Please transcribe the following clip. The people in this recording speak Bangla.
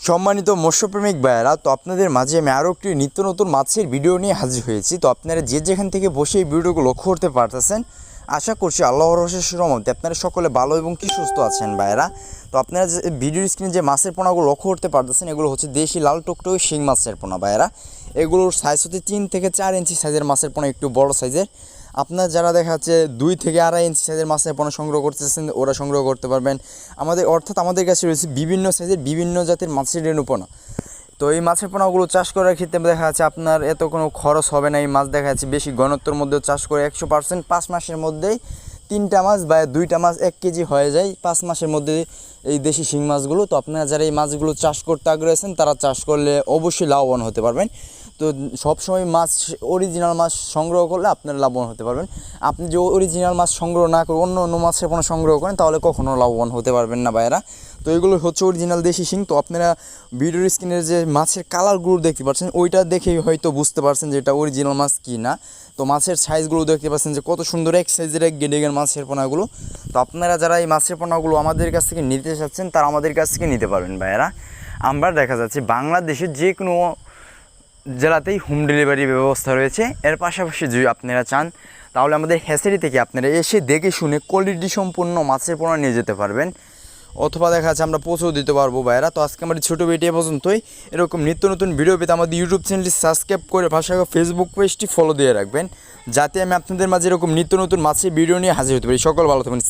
সম্মানিত মৎস্যপ্রেমিক ভাইয়েরা, তো আপনাদের মাঝে আমি আরও একটি নিত্য নতুন মাছের ভিডিও নিয়ে হাজির হয়েছি। তো আপনারা যে যেখান থেকে বসে এই ভিডিওগুলো লক্ষ্য করতে পারতেছেন, আশা করছি আল্লাহর অশেষ রহমতে আপনারা সকলে ভালো এবং কি সুস্থ আছেন ভাইয়েরা। তো আপনারা যে ভিডিওর স্ক্রিনে যে মাছের পোনাগুলো লক্ষ্য করতে পারতেছেন, এগুলো হচ্ছে দেশি লাল টকটকে শিং মাছের পোনা ভাইয়েরা। এগুলোর সাইজ হচ্ছে 3 থেকে 4 ইঞ্চি সাইজের মাছের পোনা, একটু বড় সাইজের। আপনার যারা দেখা যাচ্ছে 2 থেকে 2.5 ইঞ্চি সাইজের মাছের পোনা সংগ্রহ করতেছেন, ওরা সংগ্রহ করতে পারবেন। আমাদের কাছে রয়েছে বিভিন্ন সাইজের বিভিন্ন জাতের মাছের রেণু পোনা। তো এই মাছের পোনাগুলো চাষ করার ক্ষেত্রে দেখা যাচ্ছে আপনার এত কোনো খরচ হবে না। এই মাছ দেখা যাচ্ছে বেশি ঘনত্বের মধ্যেও চাষ করে 100% 5 মাসের মধ্যেই 3টা মাছ বা 2টা মাছ 1 কেজি হয়ে যায় 5 মাসের মধ্যে এই দেশি শিং মাছগুলো। তো আপনারা যারা এই মাছগুলো চাষ করতে আগ্রহী আছেন, তারা চাষ করলে অবশ্যই লাভবান হতে পারবেন। তো সবসময় মাছ অরিজিনাল মাছ সংগ্রহ করলে আপনারা লাভবান হতে পারবেন। আপনি যে অরিজিনাল মাছ সংগ্রহ না করে অন্য অন্য মাছের পোনা সংগ্রহ করেন, তাহলে কখনও লাভবান হতে পারবেন না ভাইয়েরা। তো এগুলো হচ্ছে অরিজিনাল দেশি শিং। তো আপনারা ভিডিওর স্ক্রিনের যে মাছের কালারগুলো দেখতে পাচ্ছেন, ওইটা দেখেই হয়তো বুঝতে পারছেন যে এটা অরিজিনাল মাছ কি না। তো মাছের সাইজগুলো দেখতে পাচ্ছেন যে কত সুন্দর এক সাইজের এক গেডেগের মাছের পোনাগুলো। তো আপনারা যারা এই মাছের পোনাগুলো আমাদের কাছ থেকে নিতে চাচ্ছেন, তারা আমাদের কাছ থেকে নিতে পারবেন ভাইয়েরা। আমরা দেখা যাচ্ছে বাংলাদেশের যে কোনো জেলাতেই হোম ডেলিভারি ব্যবস্থা রয়েছে। এর পাশাপাশি যদি আপনারা চান, তাহলে আমাদের হ্যাচারি থেকে আপনারা এসে দেখে শুনে কোয়ালিটি সম্পূর্ণ মাছের পোনা নিয়ে যেতে পারবেন, অথবা দেখা যাচ্ছে আমরা পৌঁছেও দিতে পারবো ভাইয়েরা। তো আজকে আমার ছোটো ভিডিও পর্যন্তই। এরকম নিত্য নতুন ভিডিও পেতে আমাদের ইউটিউব চ্যানেলটি সাবস্ক্রাইব করে ভাষাকে ফেসবুক পেজটি ফলো দিয়ে রাখবেন, যাতে আমি আপনাদের মাঝে এরকম নিত্য নতুন মাছের ভিডিও নিয়ে হাজির হতে পারি। সকল ভালো থাকবেন।